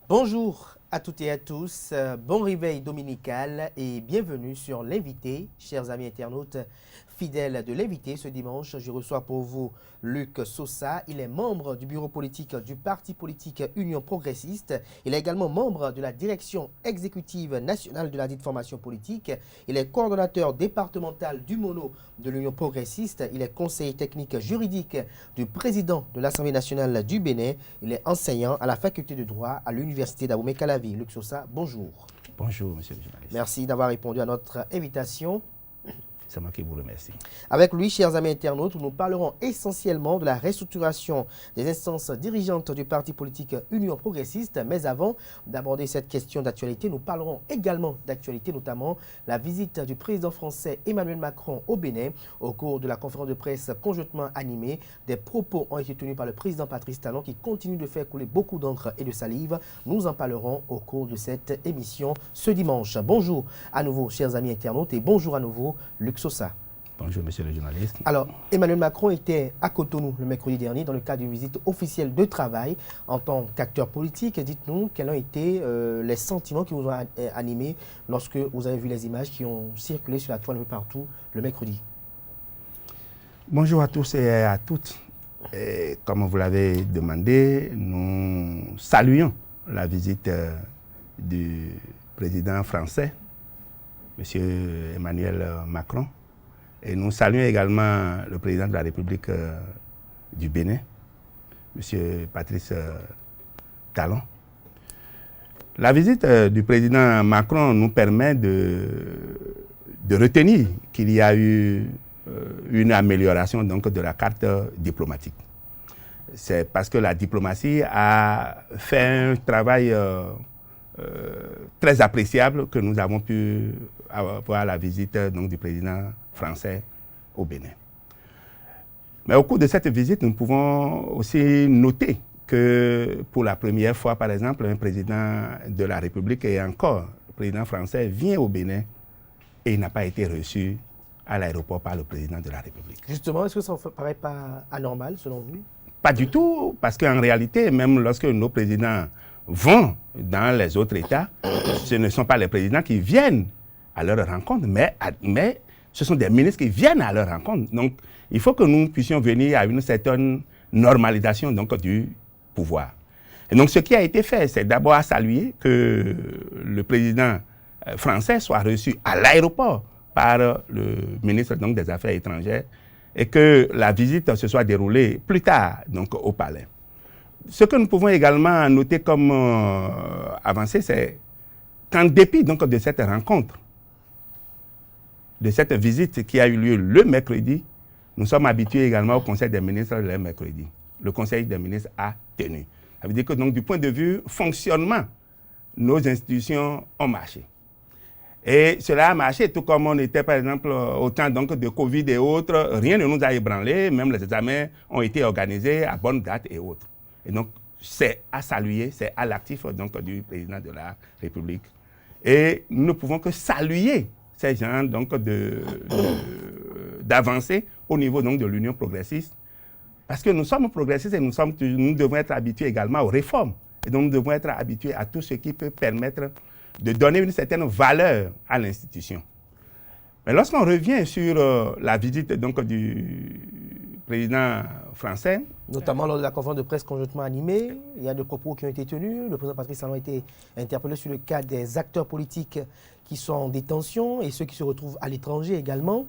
Bonjour à toutes et à tous, bon réveil dominical et bienvenue sur l'invité, chers amis internautes fidèles de l'invité. Ce dimanche, je reçois pour vous Luc Sosa. Il est membre du bureau politique du parti politique Union Progressiste. Il est également membre de la direction exécutive nationale de la dite formation politique. Il est coordonnateur départemental du MONO de l'Union Progressiste. Il est conseiller technique juridique du président de l'Assemblée nationale du Bénin. Il est enseignant à la faculté de droit à l'université d'Abomey-Calavi. Luc Sosa, bonjour. Bonjour, monsieur le journaliste. Merci d'avoir répondu à notre invitation. C'est moi qui vous remercie. Avec lui, chers amis internautes, nous parlerons essentiellement de la restructuration des instances dirigeantes du parti politique Union Progressiste. Mais avant d'aborder cette question d'actualité, nous parlerons également d'actualité, notamment la visite du président français Emmanuel Macron au Bénin. Au cours de la conférence de presse conjointement animée, des propos ont été tenus par le président Patrice Talon qui continue de faire couler beaucoup d'encre et de salive. Nous en parlerons au cours de cette émission ce dimanche. Bonjour à nouveau, chers amis internautes, et bonjour à nouveau, Luc Sosa. Bonjour, monsieur le journaliste. Alors, Emmanuel Macron était à Cotonou le mercredi dernier dans le cadre d'une visite officielle de travail en tant qu'acteur politique. Dites-nous quels ont été les sentiments qui vous ont animé lorsque vous avez vu les images qui ont circulé sur la toile un peu partout le mercredi. Bonjour à tous et à toutes. Et comme vous l'avez demandé, nous saluons la visite du président français, monsieur Emmanuel Macron. Et nous saluons également le président de la République du Bénin, M. Patrice Talon. La visite du président Macron nous permet de retenir qu'il y a eu une amélioration donc, de la carte diplomatique. C'est parce que la diplomatie a fait un travail très appréciable que nous avons pu avoir la visite donc, du président français au Bénin. Mais au cours de cette visite, nous pouvons aussi noter que pour la première fois, par exemple, un président de la République et encore le président français vient au Bénin et il n'a pas été reçu à l'aéroport par le président de la République. Justement, est-ce que ça ne vous paraît pas anormal selon vous? Pas du tout, parce qu'en réalité, même lorsque nos présidents vont dans les autres États, ce ne sont pas les présidents qui viennent à leur rencontre, mais ce sont des ministres qui viennent à leur rencontre. Donc, il faut que nous puissions venir à une certaine normalisation donc, du pouvoir. Et donc, ce qui a été fait, c'est d'abord à saluer que le président français soit reçu à l'aéroport par le ministre donc, des Affaires étrangères et que la visite se soit déroulée plus tard donc, au palais. Ce que nous pouvons également noter comme avancée, c'est qu'en dépit donc, de cette rencontre, de cette visite qui a eu lieu le mercredi, nous sommes habitués également au Conseil des ministres le mercredi. Le Conseil des ministres a tenu. Ça veut dire que donc, du point de vue fonctionnement, nos institutions ont marché. Et cela a marché, tout comme on était par exemple au temps donc, de Covid et autres, rien ne nous a ébranlé, même les examens ont été organisés à bonne date et autres. Et donc, c'est à saluer, c'est à l'actif donc, du président de la République. Et nous ne pouvons que saluer ces gens donc, d'avancer au niveau donc, de l'Union progressiste. Parce que nous sommes progressistes et nous devons être habitués également aux réformes. Et donc, nous devons être habitués à tout ce qui peut permettre de donner une certaine valeur à l'institution. Mais lorsqu'on revient sur la visite donc, du président français... Notamment lors de la conférence de presse conjointement animée, il y a des propos qui ont été tenus. Le président Patrice Talon a été interpellé sur le cas des acteurs politiques qui sont en détention et ceux qui se retrouvent à l'étranger également.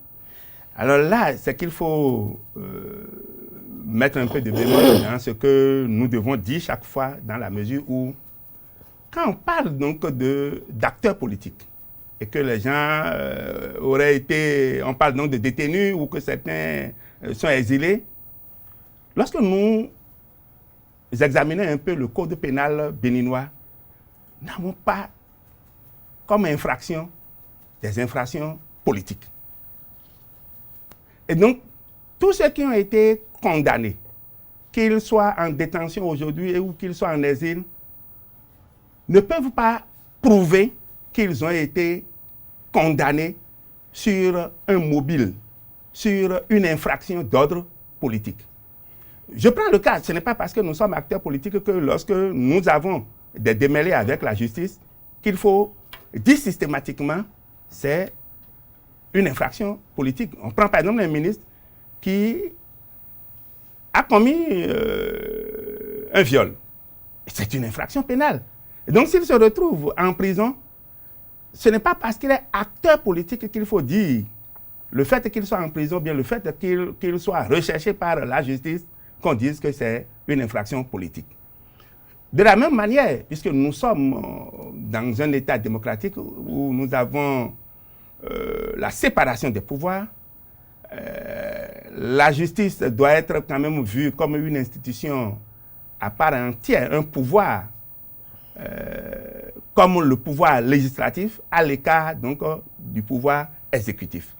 Alors là, c'est qu'il faut mettre un peu de mémoire dans ce que nous devons dire chaque fois dans la mesure où, quand on parle donc d'acteurs politiques et que les gens auraient été, on parle donc de détenus ou que certains sont exilés, lorsque nous examinons un peu le code pénal béninois, nous n'avons pas comme infraction des infractions politiques. Et donc, tous ceux qui ont été condamnés, qu'ils soient en détention aujourd'hui ou qu'ils soient en exil, ne peuvent pas prouver qu'ils ont été condamnés sur un mobile, sur une infraction d'ordre politique. Je prends le cas, ce n'est pas parce que nous sommes acteurs politiques que lorsque nous avons des démêlés avec la justice qu'il faut dire systématiquement c'est une infraction politique. On prend par exemple un ministre qui a commis un viol. C'est une infraction pénale. Et donc s'il se retrouve en prison, ce n'est pas parce qu'il est acteur politique qu'il faut dire le fait qu'il soit en prison, bien le fait qu'il soit recherché par la justice, qu'on dise que c'est une infraction politique. De la même manière, puisque nous sommes dans un État démocratique où nous avons la séparation des pouvoirs, la justice doit être quand même vue comme une institution à part entière, un pouvoir comme le pouvoir législatif à l'écart donc du pouvoir exécutif.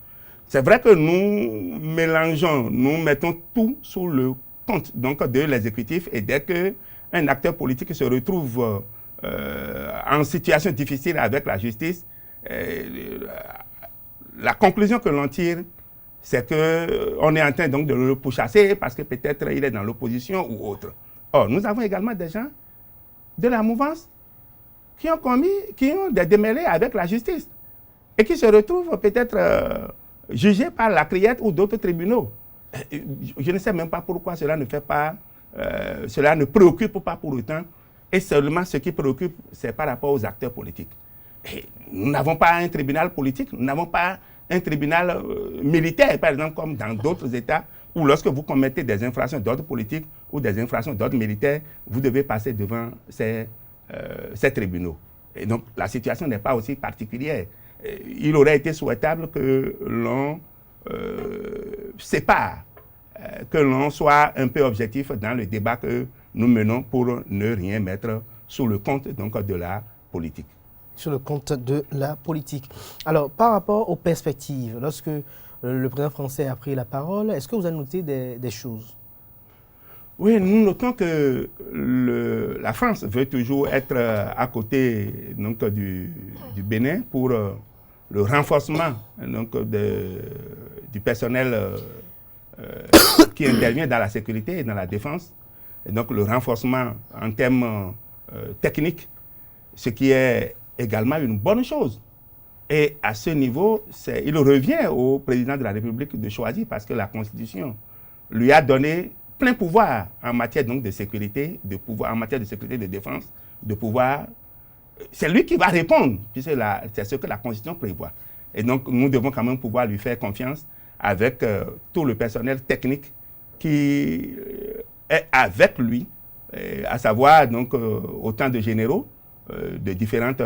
C'est vrai que nous mélangeons, nous mettons tout sous le compte donc de l'exécutif et dès qu'un acteur politique se retrouve en situation difficile avec la justice, la conclusion que l'on tire, c'est qu'on est en train donc de le pourchasser parce que peut-être il est dans l'opposition ou autre. Or, nous avons également des gens de la mouvance qui ont des démêlés avec la justice et qui se retrouvent peut-être jugés par la Criette ou d'autres tribunaux. Je ne sais même pas pourquoi cela ne préoccupe pas pour autant. Et seulement ce qui préoccupe, c'est par rapport aux acteurs politiques. Et nous n'avons pas un tribunal politique, nous n'avons pas un tribunal militaire, par exemple, comme dans d'autres États, où lorsque vous commettez des infractions d'ordre politique ou des infractions d'ordre militaire, vous devez passer devant ces tribunaux. Et donc, la situation n'est pas aussi particulière. Il aurait été souhaitable que l'on sépare, que l'on soit un peu objectif dans le débat que nous menons pour ne rien mettre sous le compte donc, de la politique. Sur le compte de la politique. Alors, par rapport aux perspectives, lorsque le président français a pris la parole, est-ce que vous avez noté des choses? Oui, nous notons que la France veut toujours être à côté donc, du Bénin pour le renforcement donc, du personnel qui intervient dans la sécurité et dans la défense. Et donc le renforcement en termes techniques, ce qui est également une bonne chose. Et à ce niveau, il revient au président de la République de choisir parce que la Constitution lui a donné plein pouvoir en matière donc, de sécurité, en matière de sécurité et de défense, de pouvoir. C'est lui qui va répondre, puisque c'est ce que la Constitution prévoit. Et donc, nous devons quand même pouvoir lui faire confiance avec tout le personnel technique qui est avec lui, à savoir donc, autant de généraux de différentes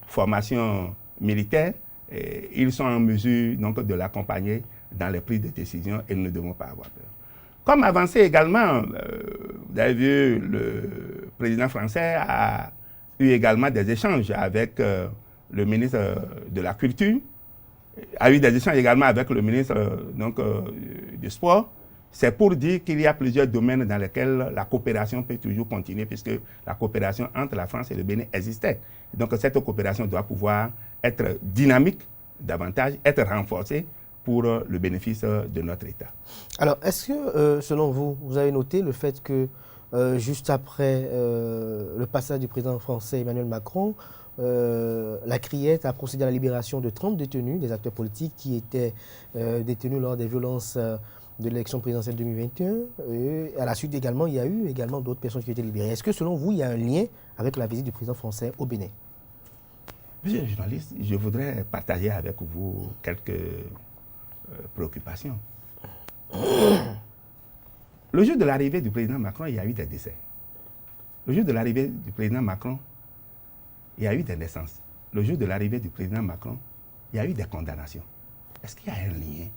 formations militaires. Et ils sont en mesure donc, de l'accompagner dans les prises de décision et nous ne devons pas avoir peur. Comme avancé également, vous avez vu, le président français a eu également des échanges avec le ministre de la Culture, a eu des échanges également avec le ministre du Sport. C'est pour dire qu'il y a plusieurs domaines dans lesquels la coopération peut toujours continuer, puisque la coopération entre la France et le Bénin existait. Donc cette coopération doit pouvoir être dynamique davantage, être renforcée pour le bénéfice de notre État. Alors, est-ce que, selon vous, vous avez noté le fait que juste après le passage du président français Emmanuel Macron, la Criette a procédé à la libération de 30 détenus, des acteurs politiques qui étaient détenus lors des violences de l'élection présidentielle 2021. Et à la suite également, il y a eu également d'autres personnes qui ont été libérées. Est-ce que, selon vous, il y a un lien avec la visite du président français au Bénin? Monsieur le journaliste, je voudrais partager avec vous quelques préoccupations. Le jour de l'arrivée du président Macron, il y a eu des décès. Le jour de l'arrivée du président Macron, il y a eu des naissances. Le jour de l'arrivée du président Macron, il y a eu des condamnations. Est-ce qu'il y a un lien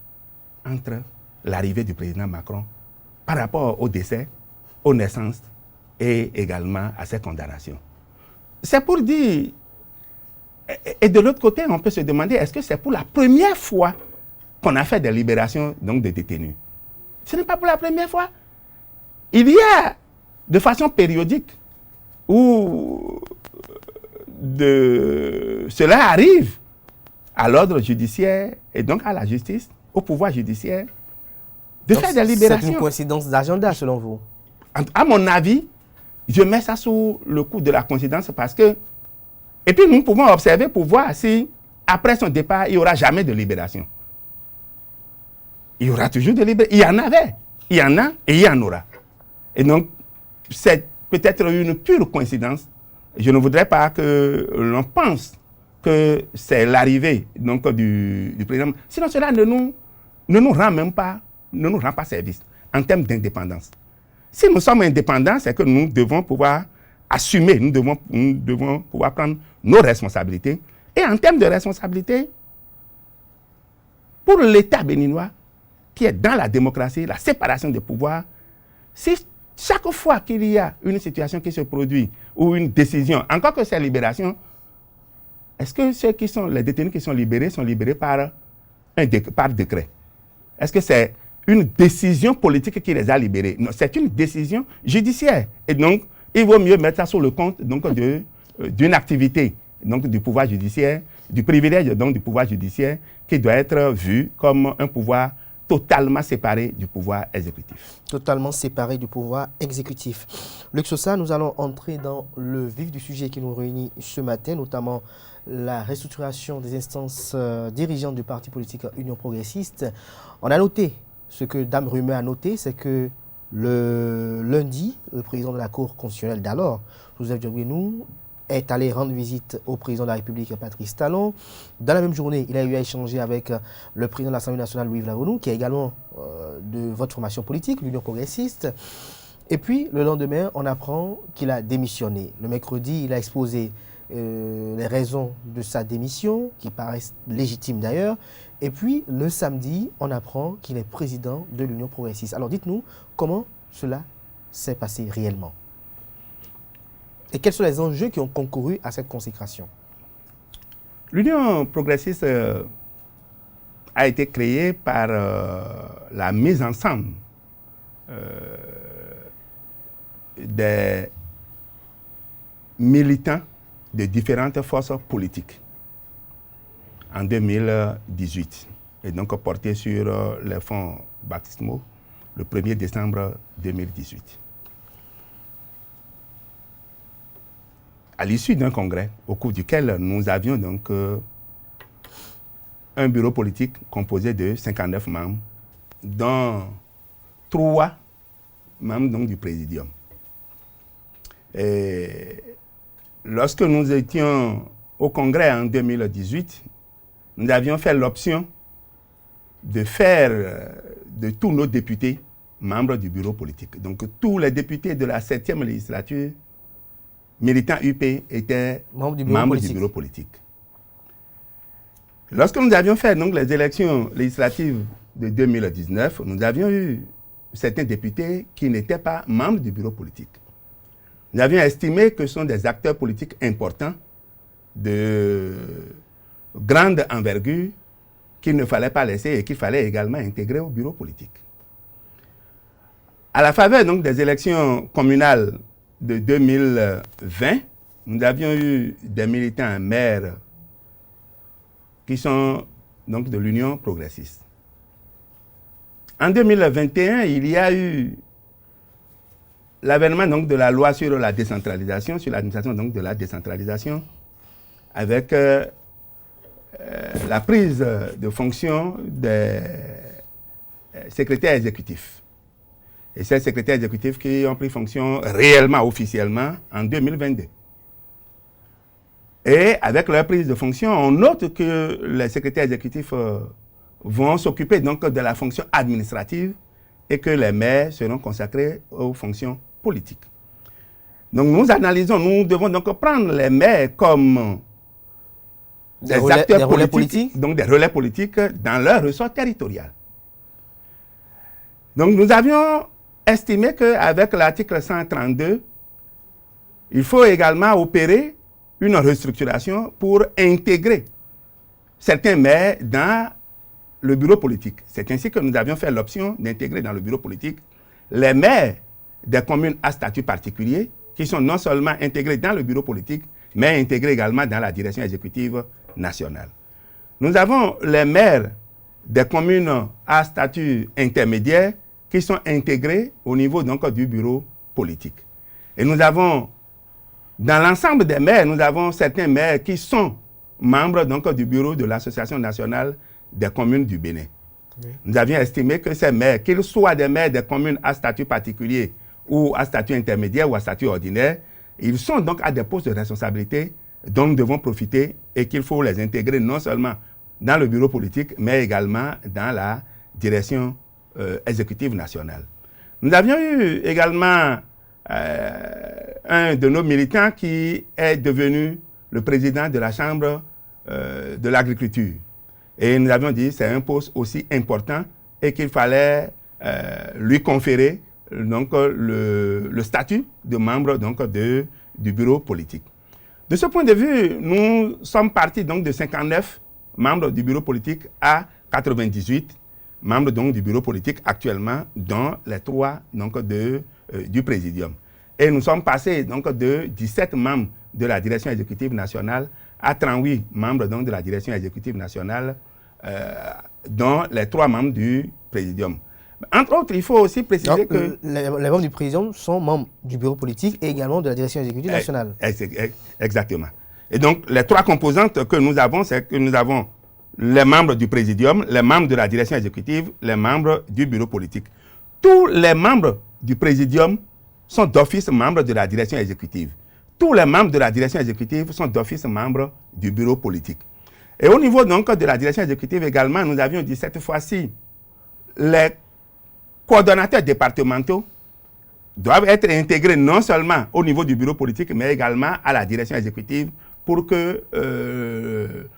entre l'arrivée du président Macron par rapport aux décès, aux naissances et également à ces condamnations? C'est pour dire, et de l'autre côté, on peut se demander, est-ce que c'est pour la première fois qu'on a fait des libérations donc, de détenus? Ce n'est pas pour la première fois. Il y a, de façon périodique, où cela arrive à l'ordre judiciaire et donc à la justice, au pouvoir judiciaire, de faire des libérations. C'est une coïncidence d'agenda, selon vous? À mon avis, je mets ça sous le coup de la coïncidence parce que... Et puis nous pouvons observer pour voir si, après son départ, il n'y aura jamais de libération. Il y aura toujours de libération. Il y en avait, il y en a et il y en aura. Et donc, c'est peut-être une pure coïncidence. Je ne voudrais pas que l'on pense que c'est l'arrivée donc du président. Sinon, cela ne nous rend même pas, ne nous rend pas service en termes d'indépendance. Si nous sommes indépendants, c'est que nous devons pouvoir assumer, nous devons pouvoir prendre nos responsabilités. Et en termes de responsabilité, pour l'État béninois, qui est dans la démocratie, la séparation des pouvoirs, si chaque fois qu'il y a une situation qui se produit ou une décision, encore que c'est libération, est-ce que les détenus qui sont libérés par décret? Est-ce que c'est une décision politique qui les a libérés? Non, c'est une décision judiciaire. Et donc, il vaut mieux mettre ça sur le compte d'une activité donc, du pouvoir judiciaire, du privilège donc, du pouvoir judiciaire, qui doit être vu comme un pouvoir totalement séparé du pouvoir exécutif. Totalement séparé du pouvoir exécutif. Luc Sosa, nous allons entrer dans le vif du sujet qui nous réunit ce matin, notamment la restructuration des instances dirigeantes du parti politique Union Progressiste. On a noté, ce que Dame Rumeur a noté, c'est que le lundi, le président de la Cour constitutionnelle d'alors, Joseph Diogbenou, est allé rendre visite au président de la République, Patrice Talon. Dans la même journée, il a eu à échanger avec le président de l'Assemblée nationale, Louis Vlavonou, qui est également de votre formation politique, l'Union progressiste. Et puis, le lendemain, on apprend qu'il a démissionné. Le mercredi, il a exposé les raisons de sa démission, qui paraissent légitimes d'ailleurs. Et puis, le samedi, on apprend qu'il est président de l'Union progressiste. Alors, dites-nous comment cela s'est passé réellement. Et quels sont les enjeux qui ont concouru à cette consécration? L'Union progressiste a été créée par la mise ensemble des militants de différentes forces politiques en 2018 et donc portée sur les fonds baptismaux le 1er décembre 2018. À l'issue d'un congrès au cours duquel nous avions donc un bureau politique composé de 59 membres, dont 3 membres donc, du présidium. Et lorsque nous étions au congrès en 2018, nous avions fait l'option de faire de tous nos députés membres du bureau politique. Donc tous les députés de la 7e législature militants UP étaient membres du bureau politique. Lorsque nous avions fait donc, les élections législatives de 2019, nous avions eu certains députés qui n'étaient pas membres du bureau politique. Nous avions estimé que ce sont des acteurs politiques importants de grande envergure qu'il ne fallait pas laisser et qu'il fallait également intégrer au bureau politique. À la faveur donc, des élections communales de 2020, nous avions eu des militants maires qui sont donc de l'Union progressiste. En 2021, il y a eu l'avènement donc de la loi sur la décentralisation, sur l'administration donc de la décentralisation, avec la prise de fonction des secrétaires exécutifs. Et ces secrétaires exécutifs qui ont pris fonction réellement, officiellement, en 2022. Et avec leur prise de fonction, on note que les secrétaires exécutifs vont s'occuper donc de la fonction administrative et que les maires seront consacrés aux fonctions politiques. Donc nous analysons, nous devons donc prendre les maires comme des acteurs politiques, donc des relais politiques dans leur ressort territorial. Donc nous avions estimé qu'avec l'article 132, il faut également opérer une restructuration pour intégrer certains maires dans le bureau politique. C'est ainsi que nous avions fait l'option d'intégrer dans le bureau politique les maires des communes à statut particulier qui sont non seulement intégrés dans le bureau politique, mais intégrés également dans la direction exécutive nationale. Nous avons les maires des communes à statut intermédiaire qui sont intégrés au niveau donc, du bureau politique. Et nous avons, dans l'ensemble des maires, nous avons certains maires qui sont membres donc, du bureau de l'Association nationale des communes du Bénin. Oui. Nous avions estimé que ces maires, qu'ils soient des maires des communes à statut particulier ou à statut intermédiaire ou à statut ordinaire, ils sont donc à des postes de responsabilité dont nous devons profiter et qu'il faut les intégrer non seulement dans le bureau politique, mais également dans la direction exécutive nationale. Nous avions eu également un de nos militants qui est devenu le président de la Chambre de l'agriculture. Et nous avions dit que c'est un poste aussi important et qu'il fallait lui conférer donc, le statut de membre donc, du bureau politique. De ce point de vue, nous sommes partis donc, de 59 membres du bureau politique à 98 membres donc, du bureau politique actuellement, dont les 3 donc, du présidium. Et nous sommes passés donc, de 17 membres de la direction exécutive nationale à 38 membres donc, de la direction exécutive nationale, dont les 3 membres du présidium. Entre autres, il faut aussi préciser que... Les membres du présidium sont membres du bureau politique et également de la direction exécutive nationale. Exactement. Et donc, les 3 composantes que nous avons, c'est que nous avons les membres du présidium, les membres de la direction exécutive, les membres du bureau politique. Tous les membres du présidium sont d'office membres de la direction exécutive. Tous les membres de la direction exécutive sont d'office membres du bureau politique. Et au niveau donc de la direction exécutive également, nous avions dit cette fois-ci, les coordonnateurs départementaux doivent être intégrés non seulement au niveau du bureau politique, mais également à la direction exécutive pour que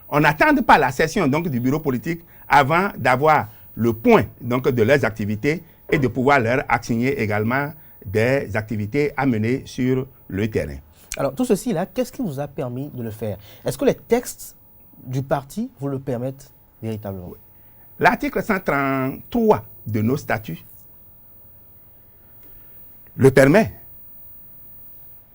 on n'attende pas la session donc, du bureau politique avant d'avoir le point donc, de leurs activités et de pouvoir leur assigner également des activités à mener sur le terrain. Alors, tout ceci là, qu'est-ce qui vous a permis de le faire? Est-ce que les textes du parti vous le permettent véritablement? Oui. L'article 133 de nos statuts le permet.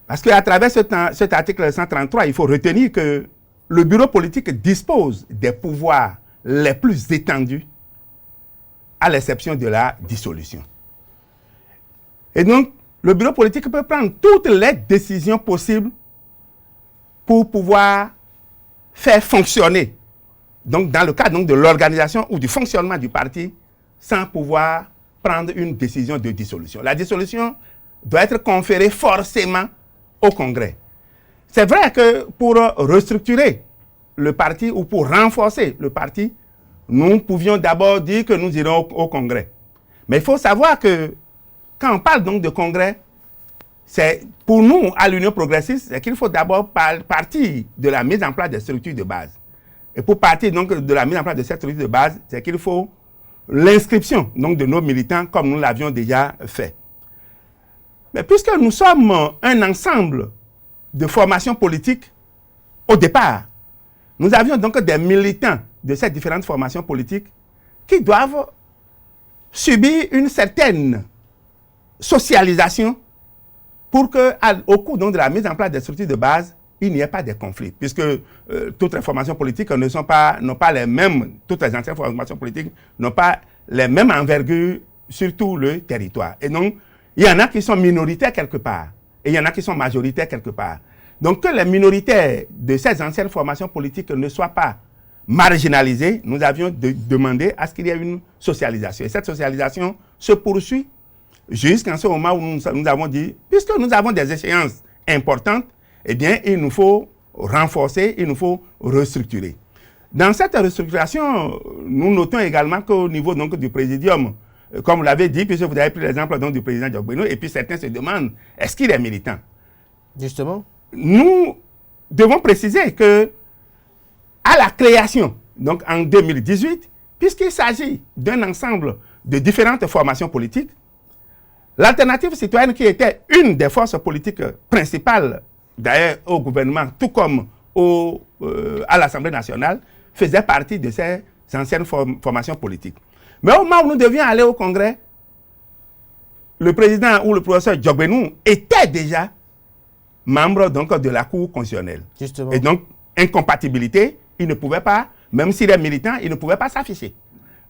Parce qu'à travers cet article 133, il faut retenir que le bureau politique dispose des pouvoirs les plus étendus, à l'exception de la dissolution. Et donc, le bureau politique peut prendre toutes les décisions possibles pour pouvoir faire fonctionner, donc dans le cadre donc, de l'organisation ou du fonctionnement du parti, sans pouvoir prendre une décision de dissolution. La dissolution doit être conférée forcément au Congrès. C'est vrai que pour restructurer le parti ou pour renforcer le parti, nous pouvions d'abord dire que nous irons au Congrès. Mais il faut savoir que quand on parle donc de Congrès, c'est pour nous, à l'Union progressiste, c'est qu'il faut d'abord partir de la mise en place des structures de base. Et pour partir donc de la mise en place de cette structure de base, c'est qu'il faut l'inscription donc de nos militants comme nous l'avions déjà fait. Mais puisque nous sommes un ensemble de formations politiques, au départ, nous avions donc des militants de ces différentes formations politiques qui doivent subir une certaine socialisation pour qu'au cours donc, de la mise en place des structures de base, il n'y ait pas de conflits, puisque toutes les formations politiques n'ont pas les mêmes, toutes les anciennes formations politiques n'ont pas les mêmes envergures sur tout le territoire. Et donc, il y en a qui sont minoritaires quelque part, et il y en a qui sont majoritaires quelque part. Donc, que les minoritaires de ces anciennes formations politiques ne soient pas marginalisés, nous avions demandé à ce qu'il y ait une socialisation. Et cette socialisation se poursuit jusqu'en ce moment où nous avons dit, puisque nous avons des échéances importantes, eh bien, il nous faut renforcer, il nous faut restructurer. Dans cette restructuration, nous notons également qu'au niveau donc, du présidium, comme vous l'avez dit, puisque vous avez pris l'exemple donc, du président Diogbenou, et puis certains se demandent, est-ce qu'il est militant? Justement. Nous devons préciser que à la création, donc en 2018, puisqu'il s'agit d'un ensemble de différentes formations politiques, l'Alternative citoyenne, qui était une des forces politiques principales, d'ailleurs au gouvernement, tout comme à l'Assemblée nationale, faisait partie de ces anciennes formations politiques. Mais au moment où nous devions aller au Congrès, le président ou le professeur Diogbenou était déjà membre donc, de la Cour constitutionnelle. Justement. Et donc, incompatibilité, il ne pouvait pas, même s'il est militant, il ne pouvait pas s'afficher.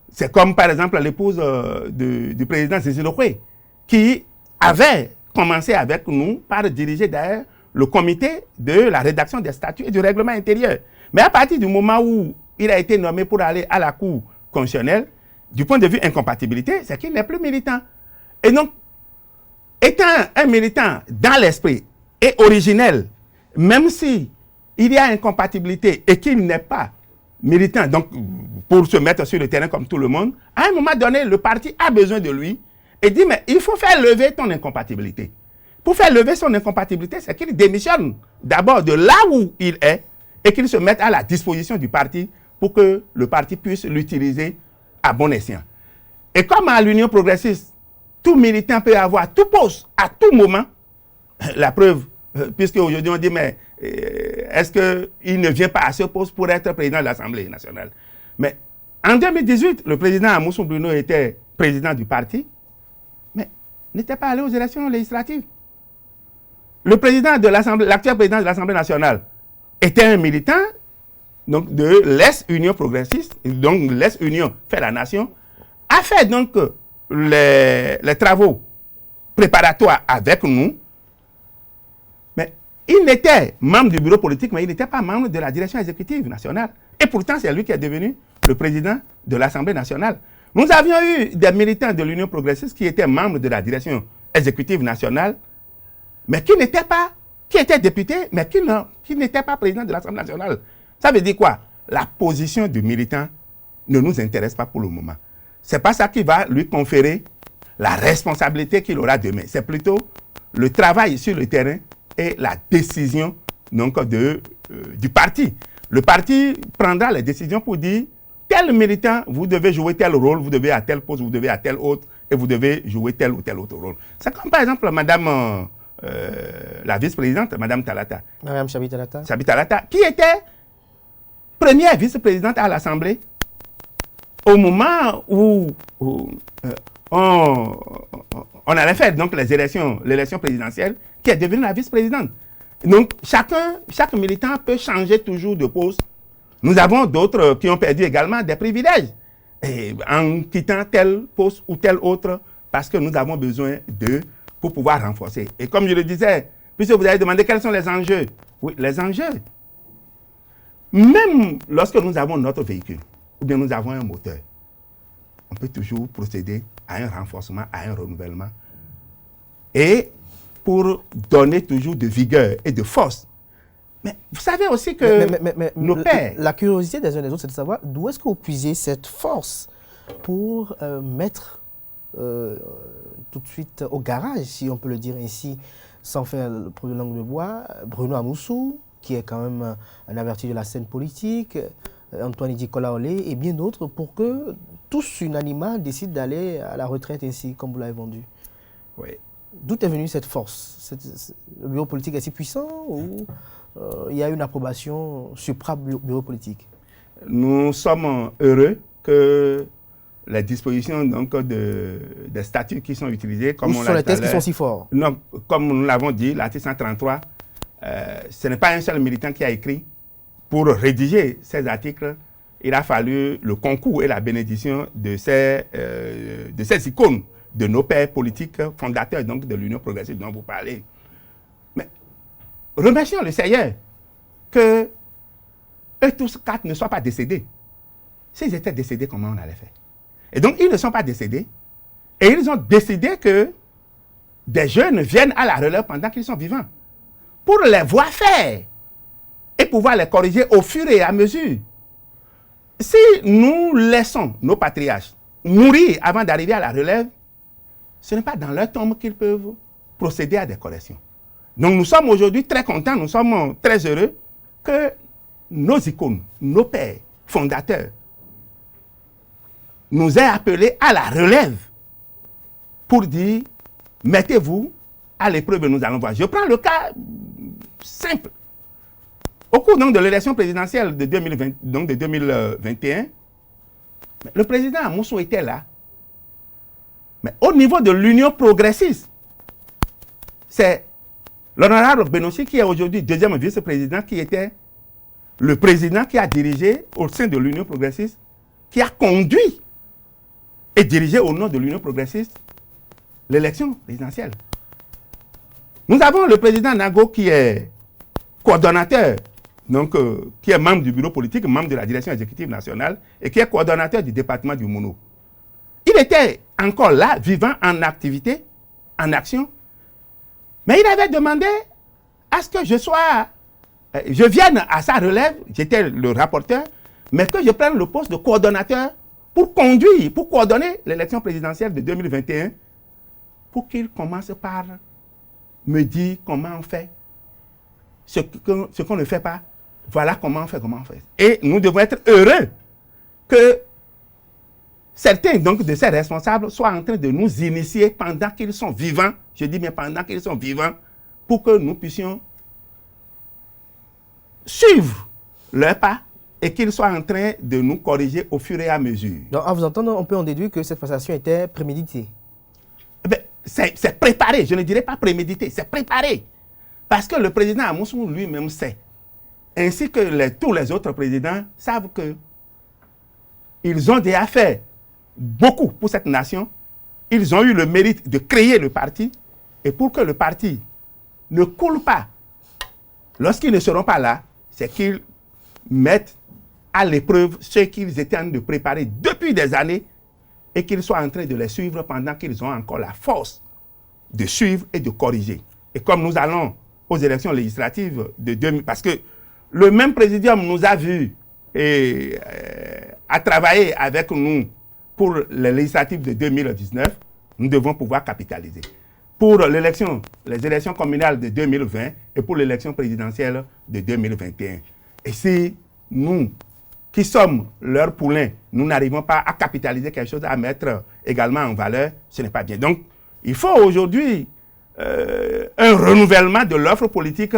C'est comme par exemple l'épouse du président Cécile Okoué, qui avait commencé avec nous par diriger d'ailleurs le comité de la rédaction des statuts et du règlement intérieur. Mais à partir du moment où il a été nommé pour aller à la Cour constitutionnelle, du point de vue incompatibilité, c'est qu'il n'est plus militant. Et donc, étant un militant dans l'esprit et originel, même si il y a incompatibilité et qu'il n'est pas militant, donc pour se mettre sur le terrain comme tout le monde, à un moment donné, le parti a besoin de lui et dit, mais il faut faire lever ton incompatibilité. Pour faire lever son incompatibilité, c'est qu'il démissionne d'abord de là où il est et qu'il se mette à la disposition du parti pour que le parti puisse l'utiliser à bon escient. Et comme à l'Union progressiste, tout militant peut avoir tout poste à tout moment, la preuve, puisque aujourd'hui on dit, mais est-ce qu'il ne vient pas à ce poste pour être président de l'Assemblée nationale? Mais en 2018, le président Amoussou Bruno était président du parti, mais n'était pas allé aux élections législatives. Le président de l'Assemblée, l'actuel président de l'Assemblée nationale, était un militant donc de l'Est-Union progressiste, donc l'Est-Union fait la nation, a fait donc les travaux préparatoires avec nous, mais il était membre du bureau politique, mais il n'était pas membre de la direction exécutive nationale. Et pourtant, c'est lui qui est devenu le président de l'Assemblée nationale. Nous avions eu des militants de l'Union progressiste qui étaient membres de la direction exécutive nationale, mais qui n'étaient pas, qui étaient députés, mais qui n'étaient pas présidents de l'Assemblée nationale. Ça veut dire quoi? La position du militant ne nous intéresse pas pour le moment. Ce n'est pas ça qui va lui conférer la responsabilité qu'il aura demain. C'est plutôt le travail sur le terrain et la décision donc, du parti. Le parti prendra les décisions pour dire tel militant, vous devez jouer tel rôle, vous devez à tel poste, vous devez à tel autre, et vous devez jouer tel ou tel autre rôle. C'est comme par exemple Madame la vice-présidente, Madame Talata. Madame Chabi Talata. Chabi Talata, qui était première vice-présidente à l'Assemblée au moment où on allait faire donc l'élection présidentielle, qui est devenue la vice-présidente. Donc, chaque militant peut changer toujours de poste. Nous avons d'autres qui ont perdu également des privilèges en quittant tel poste ou tel autre parce que nous avons besoin d'eux pour pouvoir renforcer. Et comme je le disais, puisque vous avez demandé quels sont les enjeux. Oui, les enjeux. Même lorsque nous avons notre véhicule, ou bien nous avons un moteur, on peut toujours procéder à un renforcement, à un renouvellement. Et pour donner toujours de vigueur et de force. Mais vous savez aussi que nos pères... La curiosité des uns et des autres, c'est de savoir d'où est-ce que vous puisez cette force pour mettre tout de suite au garage, si on peut le dire ainsi, sans faire le premier langue de bois, Bruno Amoussou, qui est quand même un averti de la scène politique, Antoine Nicolas Olé et bien d'autres, pour que tous unanimement décident d'aller à la retraite ainsi, comme vous l'avez vendu. Oui. D'où est venue cette force? Le bureau politique est si puissant ou il y a une approbation supra-bureau politique? Nous sommes heureux que les dispositions donc, des statuts qui sont utilisés, comme où sont les textes qui sont si forts? Non, comme nous l'avons dit, l'article 133, ce n'est pas un seul militant qui a écrit. Pour rédiger ces articles, il a fallu le concours et la bénédiction de ces icônes, de nos pères politiques fondateurs donc, de l'Union progressiste dont vous parlez. Mais remercions le Seigneur que eux tous quatre ne soient pas décédés. S'ils étaient décédés, comment on allait faire? Et donc, ils ne sont pas décédés. Et ils ont décidé que des jeunes viennent à la relève pendant qu'ils sont vivants. Pour les voir faire et pouvoir les corriger au fur et à mesure. Si nous laissons nos patriarches mourir avant d'arriver à la relève, ce n'est pas dans leur tombe qu'ils peuvent procéder à des corrections. Donc nous sommes aujourd'hui très contents, nous sommes très heureux que nos icônes, nos pères fondateurs, nous aient appelés à la relève pour dire, mettez-vous à l'épreuve et nous allons voir. Je prends le cas simple. Au cours donc, de l'élection présidentielle de 2021, le président Amoussou était là. Mais au niveau de l'Union progressiste, c'est l'honorable Benossi qui est aujourd'hui deuxième vice-président, qui était le président qui a dirigé au sein de l'Union progressiste, qui a conduit et dirigé au nom de l'Union progressiste l'élection présidentielle. Nous avons le président Nago qui est coordonnateur, donc qui est membre du bureau politique, membre de la direction exécutive nationale et qui est coordonnateur du département du Mono. Il était encore là, vivant, en activité, en action, mais il avait demandé à ce que je vienne à sa relève, j'étais le rapporteur, mais que je prenne le poste de coordonnateur pour coordonner l'élection présidentielle de 2021, pour qu'il commence par me dire comment on fait. Ce qu'on ne fait pas, voilà comment on fait. Et nous devons être heureux que certains donc, de ces responsables soient en train de nous initier pendant qu'ils sont vivants, je dis bien pendant qu'ils sont vivants, pour que nous puissions suivre leur pas et qu'ils soient en train de nous corriger au fur et à mesure. Donc, en vous entendant, on peut en déduire que cette passation était préméditée. C'est préparé, je ne dirais pas prémédité, c'est préparé. Parce que le président Amoussou lui-même sait, ainsi que tous les autres présidents savent qu'ils ont déjà fait beaucoup pour cette nation. Ils ont eu le mérite de créer le parti. Et pour que le parti ne coule pas, lorsqu'ils ne seront pas là, c'est qu'ils mettent à l'épreuve ce qu'ils étaient en train de préparer depuis des années et qu'ils soient en train de les suivre pendant qu'ils ont encore la force de suivre et de corriger. Et comme nous allons aux élections législatives de 2000, parce que le même présidium nous a vus et a travaillé avec nous pour les législatives de 2019, nous devons pouvoir capitaliser. Pour les élections communales de 2020 et pour l'élection présidentielle de 2021. Et si nous, qui sommes leurs poulains, nous n'arrivons pas à capitaliser quelque chose, à mettre également en valeur, ce n'est pas bien. Donc, il faut aujourd'hui un renouvellement de l'offre politique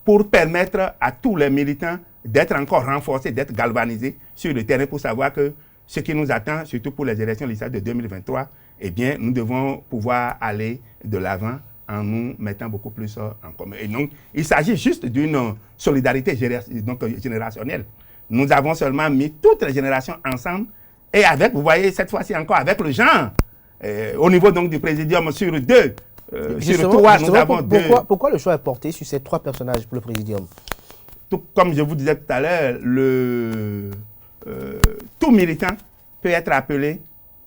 pour permettre à tous les militants d'être encore renforcés, d'être galvanisés sur le terrain pour savoir que ce qui nous attend, surtout pour les élections législatives de 2023, eh bien, nous devons pouvoir aller de l'avant en nous mettant beaucoup plus en commun. Et donc, il s'agit juste d'une solidarité générationnelle. Nous avons seulement mis toutes les générations ensemble et avec, vous voyez, cette fois-ci encore, avec le genre, au niveau donc du présidium sur deux, sur trois, nous avons deux. Pourquoi le choix est porté sur ces trois personnages pour le présidium? Tout comme je vous disais tout à l'heure, tout militant peut être appelé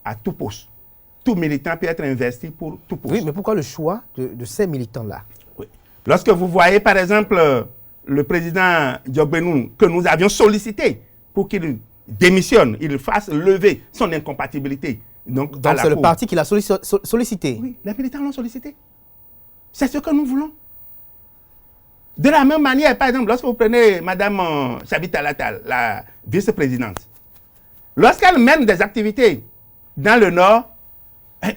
à tout poste. Tout militant peut être investi pour tout poste. Oui, mais pourquoi le choix de ces militants-là? Oui. Lorsque vous voyez, par exemple, le président Diogbenou, que nous avions sollicité pour qu'il démissionne, il fasse lever son incompatibilité. Donc c'est le parti qui l'a sollicité? Oui, les militants l'ont sollicité. C'est ce que nous voulons. De la même manière, par exemple, lorsque vous prenez Mme Chabita Latal, la vice-présidente, lorsqu'elle mène des activités dans le Nord,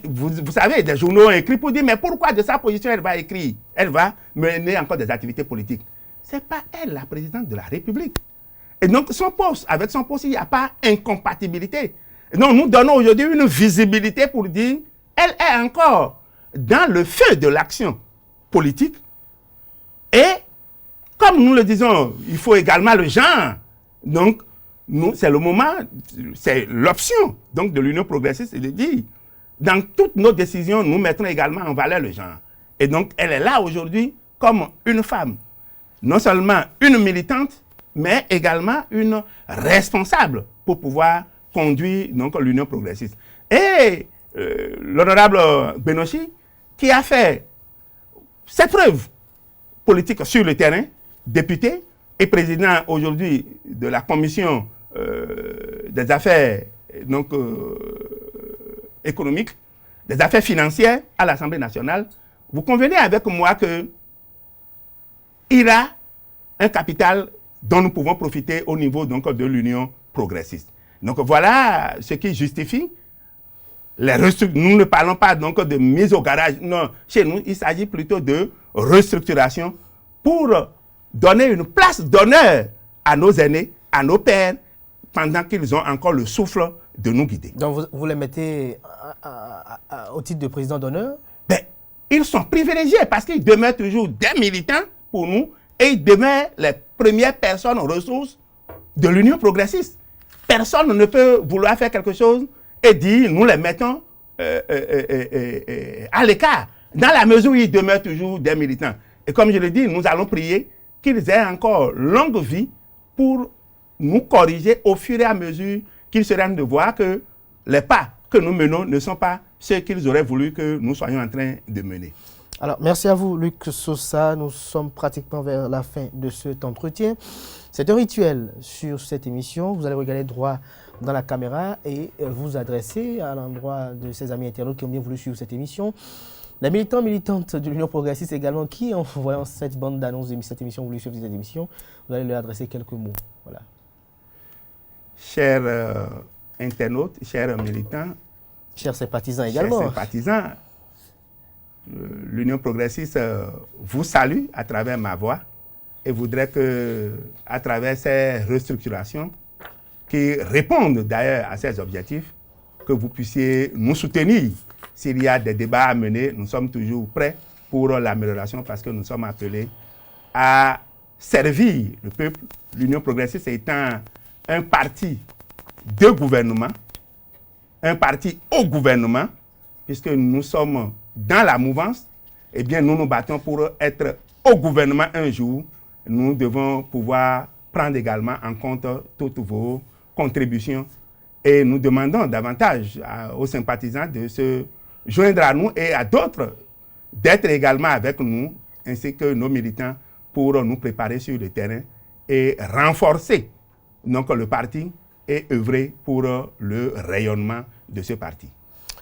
vous savez, des journaux ont écrit pour dire, mais pourquoi de sa position elle va écrire? Elle va mener encore des activités politiques. Ce n'est pas elle, la présidente de la République. Et donc, avec son poste, il n'y a pas incompatibilité. Et donc, nous donnons aujourd'hui une visibilité pour dire, elle est encore dans le feu de l'action politique. Et, comme nous le disons, il faut également le genre. Donc, c'est le moment, c'est l'option donc, de l'Union progressiste de dire, dans toutes nos décisions, nous mettrons également en valeur le genre. Et donc, elle est là aujourd'hui comme une femme. Non seulement une militante, mais également une responsable pour pouvoir conduire l'Union progressiste. Et l'honorable Benoshi, qui a fait ses preuves politiques sur le terrain, député et président aujourd'hui de la commission des affaires économiques, des affaires financières à l'Assemblée nationale, vous convenez avec moi qu'il a un capital dont nous pouvons profiter au niveau de l'Union progressiste. Donc voilà ce qui justifie les restructurations. Nous ne parlons pas donc de mise au garage. Non, chez nous, il s'agit plutôt de restructuration pour donner une place d'honneur à nos aînés, à nos pères, pendant qu'ils ont encore le souffle de nous guider. Donc vous les mettez au titre de président d'honneur? Ben, ils sont privilégiés parce qu'ils demeurent toujours des militants pour nous et ils demeurent les premières personnes ressources de l'Union progressiste. Personne ne peut vouloir faire quelque chose et dire nous les mettons à l'écart. dans la mesure où ils demeurent toujours des militants. Et comme je le dis, nous allons prier qu'ils aient encore longue vie pour nous corriger au fur et à mesure qu'ils se rendent de voir que les pas que nous menons ne sont pas ceux qu'ils auraient voulu que nous soyons en train de mener. Alors, merci à vous, Luc Sosa. Nous sommes pratiquement vers la fin de cet entretien. C'est un rituel sur cette émission. Vous allez regarder droit dans la caméra et vous adresser à l'endroit de ces amis internautes qui ont bien voulu suivre cette émission. Les militants, militantes de l'Union progressiste également, qui en voyant cette bande d'annonces de cette émission, voulu suivre cette émission, vous allez leur adresser quelques mots. Voilà. Chers internautes, chers militants, chers sympathisants également. Chers sympathisants, l'Union progressiste vous salue à travers ma voix et voudrait que, à travers ces restructurations, qui répondent d'ailleurs à ces objectifs, que vous puissiez nous soutenir. S'il y a des débats à mener, nous sommes toujours prêts pour l'amélioration parce que nous sommes appelés à servir le peuple. L'Union progressiste étant un parti de gouvernement, un parti au gouvernement, puisque nous sommes dans la mouvance, eh bien nous nous battons pour être au gouvernement un jour. Nous devons pouvoir prendre également en compte toutes vos contributions et nous demandons davantage aux sympathisants de se joindre à nous et à d'autres d'être également avec nous, ainsi que nos militants, pour nous préparer sur le terrain et renforcer donc, le parti et œuvrer pour le rayonnement de ce parti.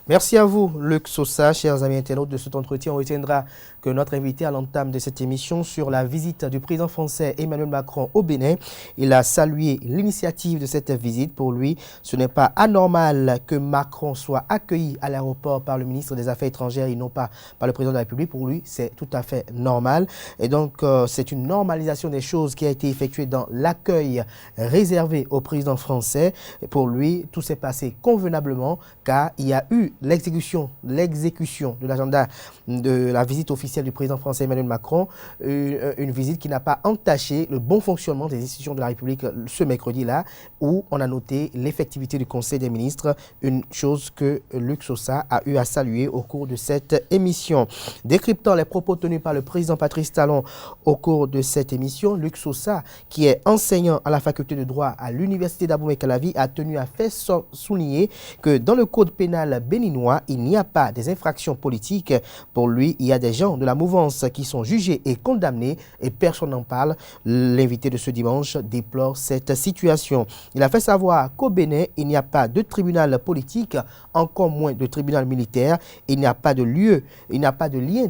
Merci à vous, Luc Sosa, chers amis internautes de cet entretien. On retiendra que notre invité à l'entame de cette émission sur la visite du président français Emmanuel Macron au Bénin. Il a salué l'initiative de cette visite. Pour lui, ce n'est pas anormal que Macron soit accueilli à l'aéroport par le ministre des Affaires étrangères et non pas par le président de la République. Pour lui, c'est tout à fait normal. Et donc, c'est une normalisation des choses qui a été effectuée dans l'accueil réservé au président français. Et pour lui, tout s'est passé convenablement car il y a eu l'exécution de l'agenda de la visite officielle du président français Emmanuel Macron, une visite qui n'a pas entaché le bon fonctionnement des institutions de la République ce mercredi-là, où on a noté l'effectivité du Conseil des ministres, une chose que Luc Sosa a eu à saluer au cours de cette émission. Décryptant les propos tenus par le président Patrice Talon au cours de cette émission, Luc Sosa, qui est enseignant à la faculté de droit à l'université d'Abomey-Calavi, a tenu à faire souligner que dans le code pénal béninois, il n'y a pas des infractions politiques. Pour lui, il y a des gens de la mouvance qui sont jugés et condamnés et personne n'en parle. L'invité de ce dimanche déplore cette situation. Il a fait savoir qu'au Bénin, il n'y a pas de tribunal politique, encore moins de tribunal militaire. Il n'y a pas de lieu, il n'y a pas de lien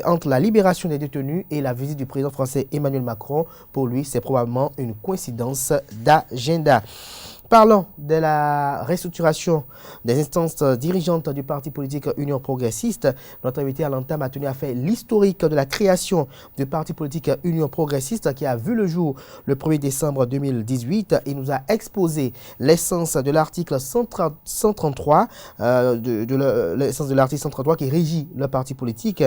entre la libération des détenus et la visite du président français Emmanuel Macron. Pour lui, c'est probablement une coïncidence d'agenda. Parlons de la restructuration des instances dirigeantes du parti politique Union progressiste. Notre invité à l'entame a tenu à faire l'historique de la création du parti politique Union progressiste qui a vu le jour le 1er décembre 2018. Il nous a exposé l'essence de l'article 133, l'essence de l'article 133 qui régit le parti politique.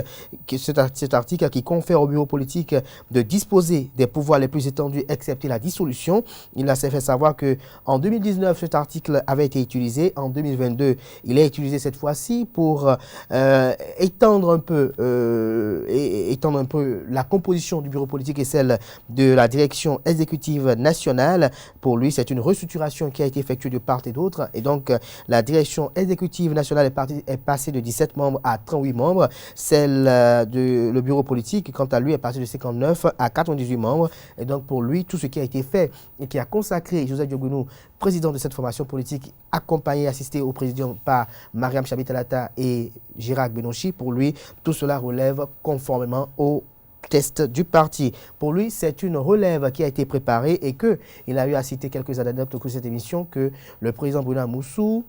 Cet article qui confère au bureau politique de disposer des pouvoirs les plus étendus, excepté la dissolution. Il a fait savoir que en 2019, cet article avait été utilisé. En 2022, il est utilisé cette fois-ci pour étendre un peu la composition du bureau politique et celle de la direction exécutive nationale. Pour lui, c'est une restructuration qui a été effectuée de part et d'autre. Et donc, la direction exécutive nationale est passée de 17 membres à 38 membres. Celle le bureau politique, quant à lui, est passée de 59 à 98 membres. Et donc, pour lui, tout ce qui a été fait et qui a consacré Joseph Diogounou, président de cette formation politique, accompagné et assisté au président par Mariam Chabi-Talata et Gérard Benonchi. Pour lui, tout cela relève conformément au test du parti. Pour lui, c'est une relève qui a été préparée et qu'il a eu à citer quelques adeptes au cours de cette émission que le président Bruno Moussou,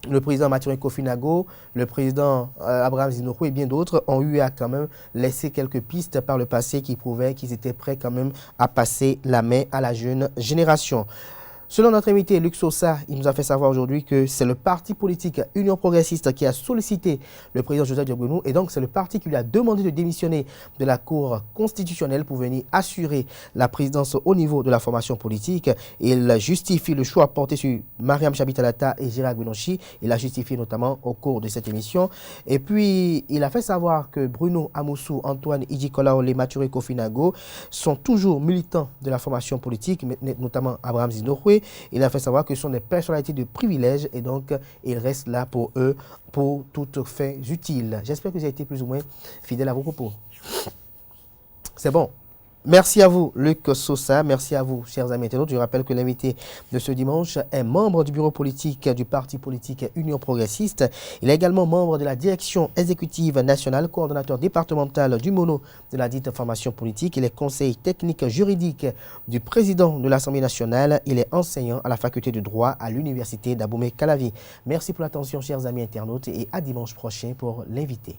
le président Mathurin Kofinago, le président Abraham Zinoko et bien d'autres ont eu à quand même laisser quelques pistes par le passé qui prouvaient qu'ils étaient prêts quand même à passer la main à la jeune génération. Selon notre invité Luc Sosa, il nous a fait savoir aujourd'hui que c'est le parti politique Union Progressiste qui a sollicité le président Joseph Diogbenou et donc c'est le parti qui lui a demandé de démissionner de la Cour constitutionnelle pour venir assurer la présidence au niveau de la formation politique. Il justifie le choix porté sur Mariam Chabitalata et Gérard Gbenonchi. Il a justifié notamment au cours de cette émission. Et puis, il a fait savoir que Bruno Amoussou, Antoine Idjikolaole, Maturé Kofinago sont toujours militants de la formation politique, notamment Abraham Zinokwe. Il a fait savoir que ce sont des personnalités de privilège et donc il reste là pour eux pour toutes fins utiles. J'espère que vous avez été plus ou moins fidèle à vos propos. C'est bon. Merci à vous, Luc Sosa. Merci à vous, chers amis internautes. Je rappelle que l'invité de ce dimanche est membre du bureau politique du parti politique Union Progressiste. Il est également membre de la direction exécutive nationale, coordonnateur départemental du MONO de la dite formation politique. Il est conseiller technique juridique du président de l'Assemblée nationale. Il est enseignant à la faculté de droit à l'université d'Abomey-Calavi. Merci pour l'attention, chers amis internautes, et à dimanche prochain pour l'invité.